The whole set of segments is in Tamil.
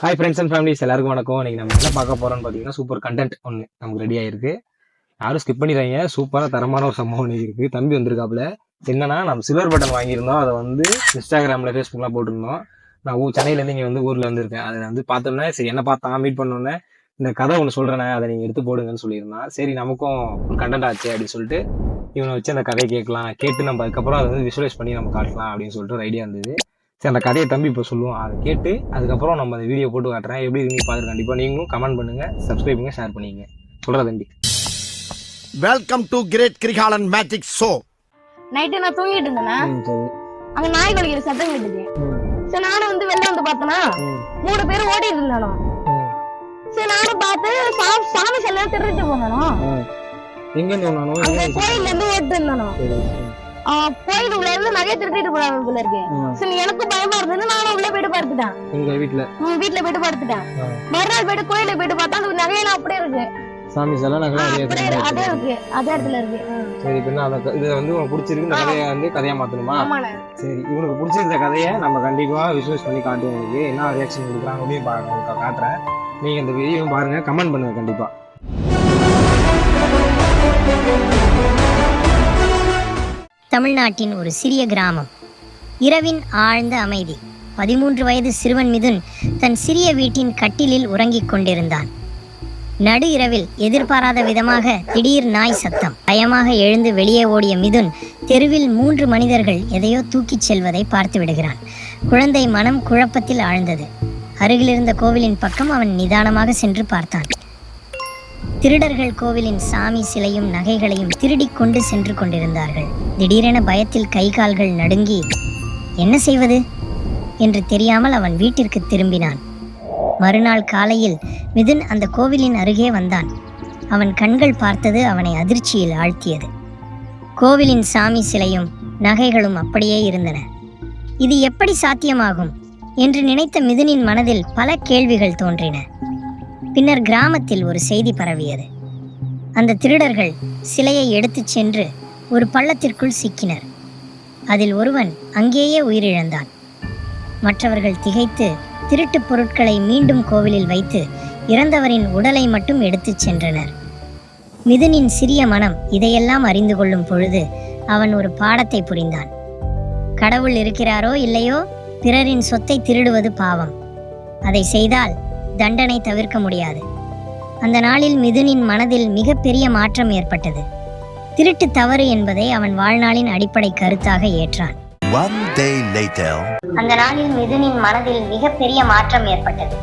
ஹாய் ஃப்ரெண்ட்ஸ் அண்ட் ஃபேமிலிஸ் எல்லாருக்கும் வணக்கம். இன்னைக்கு நம்ம என்ன பார்க்க போறோம்னு பார்த்தீங்கன்னா சூப்பர் கண்டென்ட் ஒன்று நமக்கு ரெடி ஆயிருக்கு. யாரும் ஸ்கிப் பண்ணிடுறாங்க. சூப்பராக தரமான ஒரு சம்பவம் ஒன்று இருக்கு. தம்பி வந்திருக்காப்புல. என்னன்னா நம்ம சில்வர் பட்டன் வாங்கியிருந்தோம். அதை வந்து இன்ஸ்டாகிராமில் ஃபேஸ்புக்லாம் போட்டிருந்தோம். நான் சென்னையிலேருந்து இங்கே வந்து ஊரில் வந்துருக்கேன். அதை வந்து பார்த்தோன்னே சரி என்ன பார்த்தா மீட் பண்ணோன்னே இந்த கதை ஒன்று சொல்கிறேனே அதை நீங்கள் எடுத்து போடுங்கன்னு சொல்லியிருந்தான். சரி நமக்கும் ஒரு கண்டென்ட் ஆச்சு அப்படின்னு சொல்லிட்டு இவனை வச்சு அந்த கதையை கேட்கலாம், கேட்டு நம்ம அதுக்கப்புறம் அதை வந்து விஷுவலைஸ் பண்ணி நம்ம காட்டலாம் அப்படின்னு சொல்லிட்டு ஒரு ஐடியா இருந்தது. சரி அந்த கதையை தம்பி இப்போ சொல்லுவோம். அதை கேட்டு அதுக்கப்புறம் நம்ம அந்த வீடியோ போட்டு காட்டுறேன். எப்படி இருக்கு பார்த்து கண்டிப்பாக நீங்களும் கமெண்ட் பண்ணுங்க, சப்ஸ்கிரைப் பண்ணுங்க, ஷேர் பண்ணிங்க. சொல்ற தம்பி. Welcome to great Kirikalan magic show. Night நான் தூங்கிட்டு இருந்தேன். அங்க நாய் குலைக்கிற சத்தம் கேட்டுச்சு. சரி நானும் வந்து வெளில வந்து பார்த்தனா 3 பேர் ஓடிட்டு இருந்தானோ. சரி நானும் பார்த்து சாமி செல்ல திருட்டு போனானோ. எங்க இருந்தானோ? கோயில்ல இருந்து ஓடிட்டு இருந்தானோ. கோயிலுக்குள்ள இருந்து நகையை திருட்டிட்டு போறாங்க போல இருக்கு. சரி எனக்கு பயமா இருந்தது. நானும் உள்ள போயிட்டு பார்த்துட்டேன். எங்க வீட்டுல போயிட்டு பார்த்துட்டேன். மறுநாள் போயிட்டு கோயிலுக்கு போயிட்டு பார்த்தா அந்த நகையெல்லாம் அப்படியே இருக்கு. சாமி செல்லாம் நகை அதே இருக்கு, அதே இடத்துல இருக்கு. சரி இப்ப என்ன இது வந்து உனக்கு பிடிச்சிருக்கு இந்த கதையை வந்து கதையா மாத்தணுமா? சரி இவனுக்கு பிடிச்சிருந்த கதையை நம்ம கண்டிப்பா விசுவலைஸ் பண்ணி காட்டுவோம். உங்களுக்கு என்ன ரியாக்ஷன் கொடுக்குறாங்க அப்படின்னு பாருங்க, காட்டுறேன். நீங்க இந்த வீடியோ பாருங்க, கமெண்ட் பண்ணுங்க கண்டிப்பா. தமிழ்நாட்டின் ஒரு சிறிய கிராமம். இரவின் ஆழ்ந்த அமைதி. 13 வயது சிறுவன் மிதுன் தன் சிறிய வீட்டின் கட்டிலில் உறங்கிக் கொண்டிருந்தான். நடு இரவில் எதிர்பாராத விதமாக திடீர் நாய் சத்தம். பயமாக எழுந்து வெளியே ஓடிய மிதுன் தெருவில் 3 மனிதர்கள் எதையோ தூக்கிச் செல்வதை பார்த்து விடுகிறான். குழந்தை மனம் குழப்பத்தில் ஆழ்ந்தது. அருகிலிருந்த கோவிலின் பக்கம் அவன் நிதானமாக சென்று பார்த்தான். திருடர்கள் கோவிலின் சாமி சிலையும் நகைகளையும் திருடிக் கொண்டு சென்று கொண்டிருந்தார்கள். திடீரென பயத்தில் கை கால்கள் நடுங்கி என்ன செய்வது என்று தெரியாமல் அவன் வீட்டிற்கு திரும்பினான். மறுநாள் காலையில் மிதுன் அந்த கோவிலின் அருகே வந்தான். அவன் கண்கள் பார்த்தது அவனை அதிர்ச்சியில் ஆழ்த்தியது. கோவிலின் சாமி சிலையும் நகைகளும் அப்படியே இருந்தன. இது எப்படி சாத்தியமாகும் என்று நினைத்த மிதுனின் மனதில் பல கேள்விகள் தோன்றின. பின்னர் கிராமத்தில் ஒரு செய்தி பரவியது. அந்த திருடர்கள் சிலையை எடுத்துச் சென்று ஒரு பள்ளத்திற்குள் சிக்கினர். அதில் ஒருவன் அங்கேயே உயிரிழந்தான். மற்றவர்கள் திகைத்து திருட்டு பொருட்களை மீண்டும் கோவிலில் வைத்து இறந்தவரின் உடலை மட்டும் எடுத்துச் சென்றனர். மிதுனின் சிறிய மனம் இதையெல்லாம் அறிந்து கொள்ளும் பொழுது அவன் ஒரு பாடத்தை புரிந்தான். கடவுள் இருக்கிறாரோ இல்லையோ, பிறரின் சொத்தை திருடுவது பாவம். அதை செய்தால் தண்டனை தவிர்க்க முடியாது. அந்த நாளில் மிதுனின் மனதில் மிகப்பெரிய மாற்றம் ஏற்பட்டது. திருட்டு தவறு என்பதை அவன் வாழ்நாளின் அடிப்படை கருத்தாக ஏற்றான். அந்த நாளில் மிதுனின் மனதில் மிகப்பெரிய மாற்றம் ஏற்பட்டது.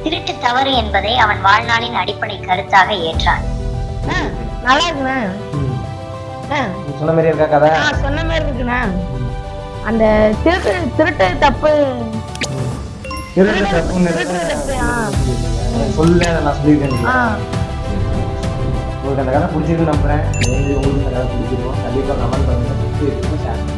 திருட்டு தவறு என்பதை அவன் வாழ்நாளின் அடிப்படை கருத்தாக ஏற்றான். நல்லா இருக்குண்ணா. சொன்ன மாதிரி இருக்கா கதை? சொன்ன மாதிரி இருக்குண்ணா. அந்த திருட்டு தப்பு சொல்ல நான் சொல்லியிருக்கேன். உங்களுக்கு அந்த கதை பிடிச்சிருக்கு நம்புறேன். உங்களுக்கு அந்த கதை பிடிச்சிருக்கோம். கண்டிப்பாக கமெண்ட் பண்ணுங்க.